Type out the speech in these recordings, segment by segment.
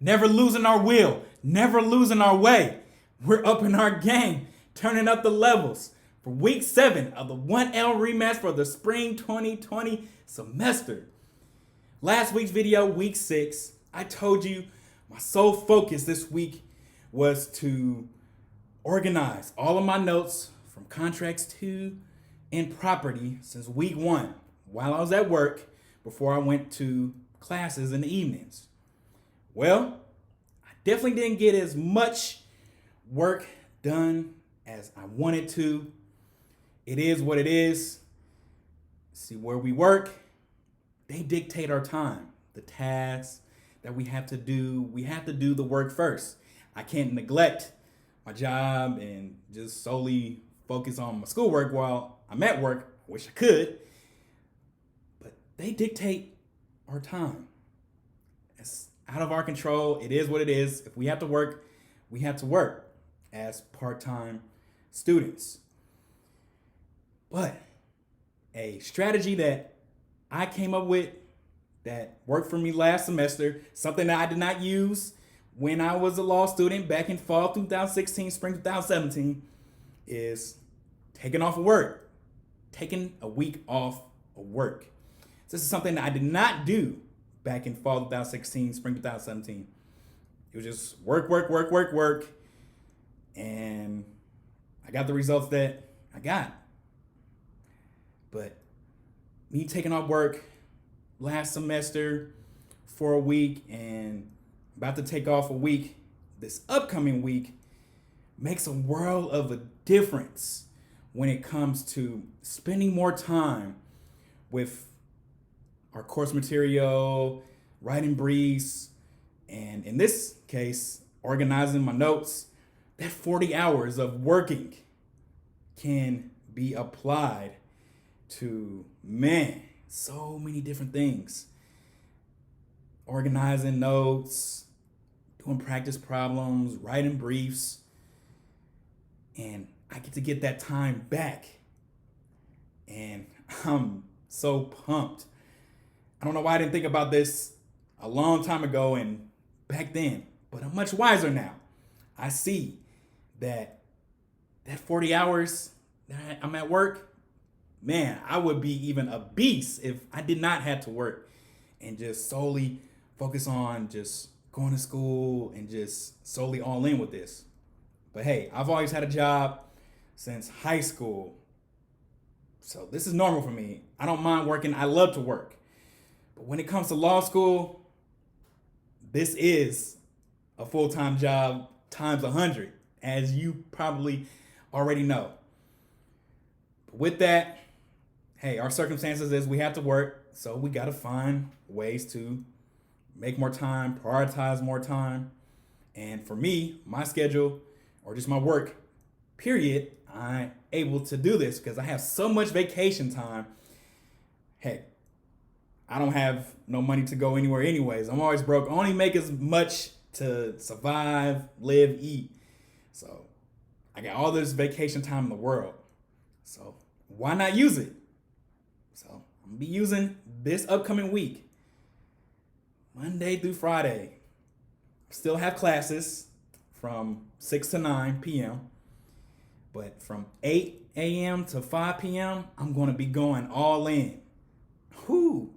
never losing our will, never losing our way. We're upping our game, turning up the levels for week 7 of the 1L rematch for the spring 2020 semester. Last week's video, week 6, I told you my sole focus this week was to organize all of my notes from contracts 2 and property since week 1 while I was at work before I went to classes in the evenings. Well, I definitely didn't get as much work done as I wanted to. It is what it is. See, where we work, they dictate our time, the tasks that we have to do. We have to do the work first. I can't neglect my job and just solely focus on my schoolwork while I'm at work. I wish I could, but they dictate our time. It's out of our control. It is what it is. If we have to work, we have to work as part-time students. But a strategy that I came up with that worked for me last semester, something that I did not use when I was a law student back in fall 2016, spring 2017, is taking off of work, taking a week off of work. This is something that I did not do back in fall 2016, spring 2017. It was just work. And I got the results that I got. But me taking off work last semester for a week and about to take off a week this upcoming week makes a world of a difference when it comes to spending more time with our course material, writing briefs, and in this case, organizing my notes. That 40 hours of working can be applied to, so many different things. Organizing notes, doing practice problems, writing briefs, and I get to get that time back. And I'm so pumped. I don't know why I didn't think about this a long time ago and back then, but I'm much wiser now. I see that 40 hours that I'm at work, I would be even a beast if I did not have to work and just solely focus on just going to school and just solely all in with this. But hey, I've always had a job since high school, so this is normal for me. I don't mind working. I love to work. But when it comes to law school, this is a full-time job times 100, as you probably already know. But with that, hey, our circumstances is we have to work, so we got to find ways to make more time, prioritize more time. And for me, my schedule, or just my work, period, I'm able to do this because I have so much vacation time. Heck, I don't have no money to go anywhere anyways. I'm always broke. I only make as much to survive, live, eat. So I got all this vacation time in the world. So why not use it? So I'm gonna be using this upcoming week, Monday through Friday. Still have classes from 6 to 9 p.m. But from 8 a.m. to 5 p.m., I'm gonna be going all in.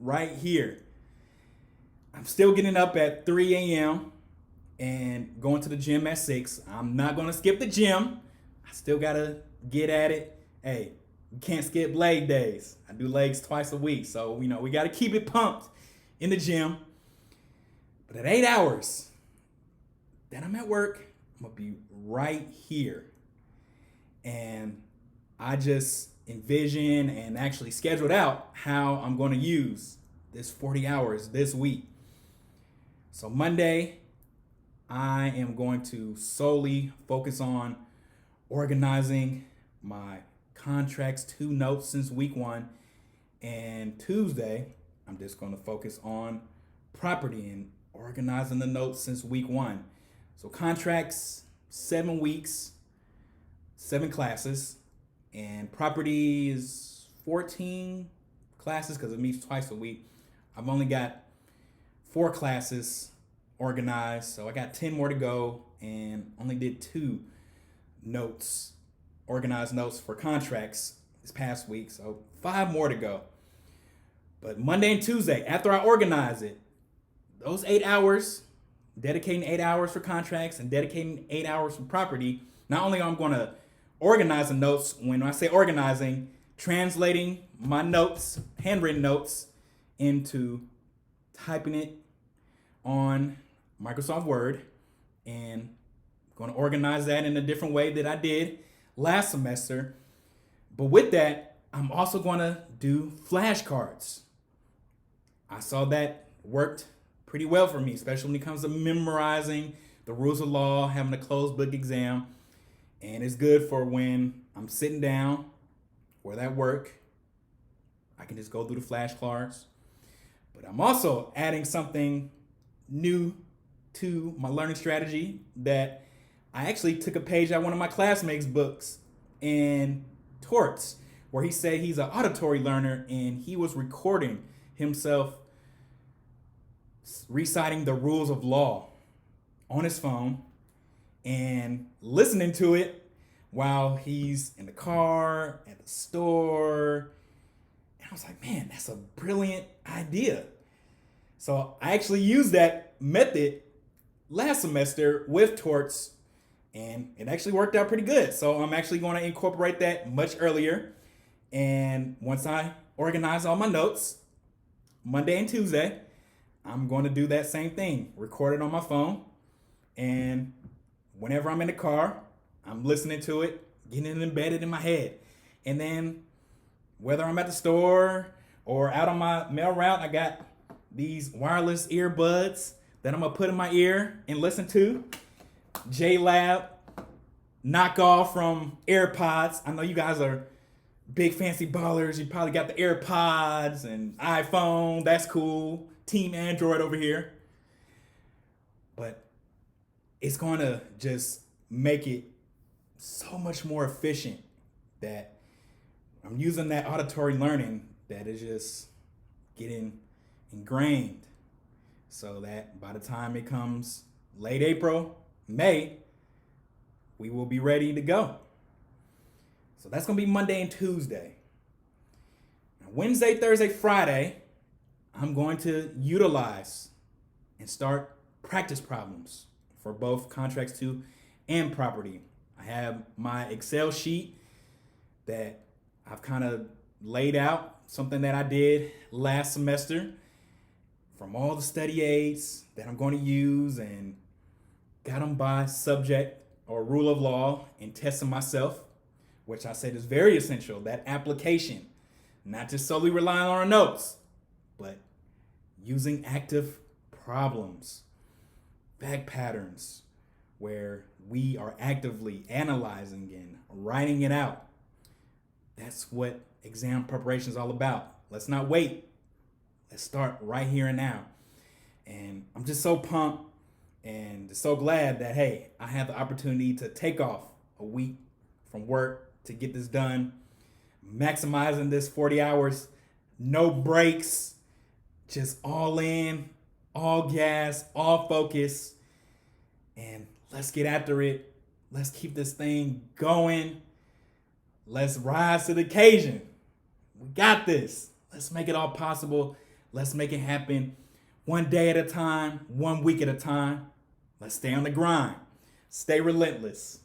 Right here. I'm still getting up at 3 a.m. and going to the gym at 6. I'm not going to skip the gym. I still got to get at it. Hey, you can't skip leg days. I do legs twice a week. So, we got to keep it pumped in the gym. But at 8 hours that I'm at work, I'm going to be right here. And I just envision and actually scheduled out how I'm going to use this 40 hours this week. So Monday, I am going to solely focus on organizing my contracts 2 notes since week 1. And Tuesday, I'm just going to focus on property and organizing the notes since week 1. So contracts, 7 weeks, 7 classes. And property is 14 classes because it meets twice a week. I've only got 4 classes organized. So I got 10 more to go and only did 2 notes, organized notes for contracts this past week. So 5 more to go. But Monday and Tuesday, after I organize it, those 8 hours, dedicating 8 hours for contracts and dedicating 8 hours for property, not only am I going to organize the notes, when I say organizing, translating my notes, handwritten notes, into typing it on Microsoft Word, and going to organize that in a different way that I did last semester. But with that, I'm also going to do flashcards. I saw that worked pretty well for me, especially when it comes to memorizing the rules of law, having a closed book exam. And it's good for when I'm sitting down or at work, I can just go through the flashcards. But I'm also adding something new to my learning strategy that I actually took a page out of one of my classmates' books in torts, where he said he's an auditory learner and he was recording himself reciting the rules of law on his phone and listening to it while he's in the car, at the store. And I was like, man, that's a brilliant idea. So I actually used that method last semester with torts, and it actually worked out pretty good. So I'm actually going to incorporate that much earlier. And once I organize all my notes, Monday and Tuesday, I'm going to do that same thing, record it on my phone. And whenever I'm in the car, I'm listening to it, getting it embedded in my head. And then whether I'm at the store or out on my mail route, I got these wireless earbuds that I'm going to put in my ear and listen to. J-Lab, knockoff from AirPods. I know you guys are big fancy ballers. You probably got the AirPods and iPhone. That's cool. Team Android over here. But it's going to just make it so much more efficient that I'm using that auditory learning that is just getting ingrained, so that by the time it comes late April, May, we will be ready to go. So that's going to be Monday and Tuesday. Now, Wednesday, Thursday, Friday, I'm going to utilize and start practice problems for both contracts 2 and property. I have my Excel sheet that I've kind of laid out, something that I did last semester, from all the study aids that I'm going to use, and got them by subject or rule of law and testing myself, which I said is very essential, that application, not just solely relying on our notes, but using active problems, fact patterns, where we are actively analyzing and writing it out. That's what exam preparation is all about. Let's not wait. Let's start right here and now. And I'm just so pumped and so glad that, hey, I have the opportunity to take off a week from work to get this done, maximizing this 40 hours, no breaks, just all in, all gas, all focus, and let's get after it. Let's keep this thing going. Let's rise to the occasion. We got this. Let's make it all possible. Let's make it happen one day at a time, one week at a time. Let's stay on the grind. Stay relentless.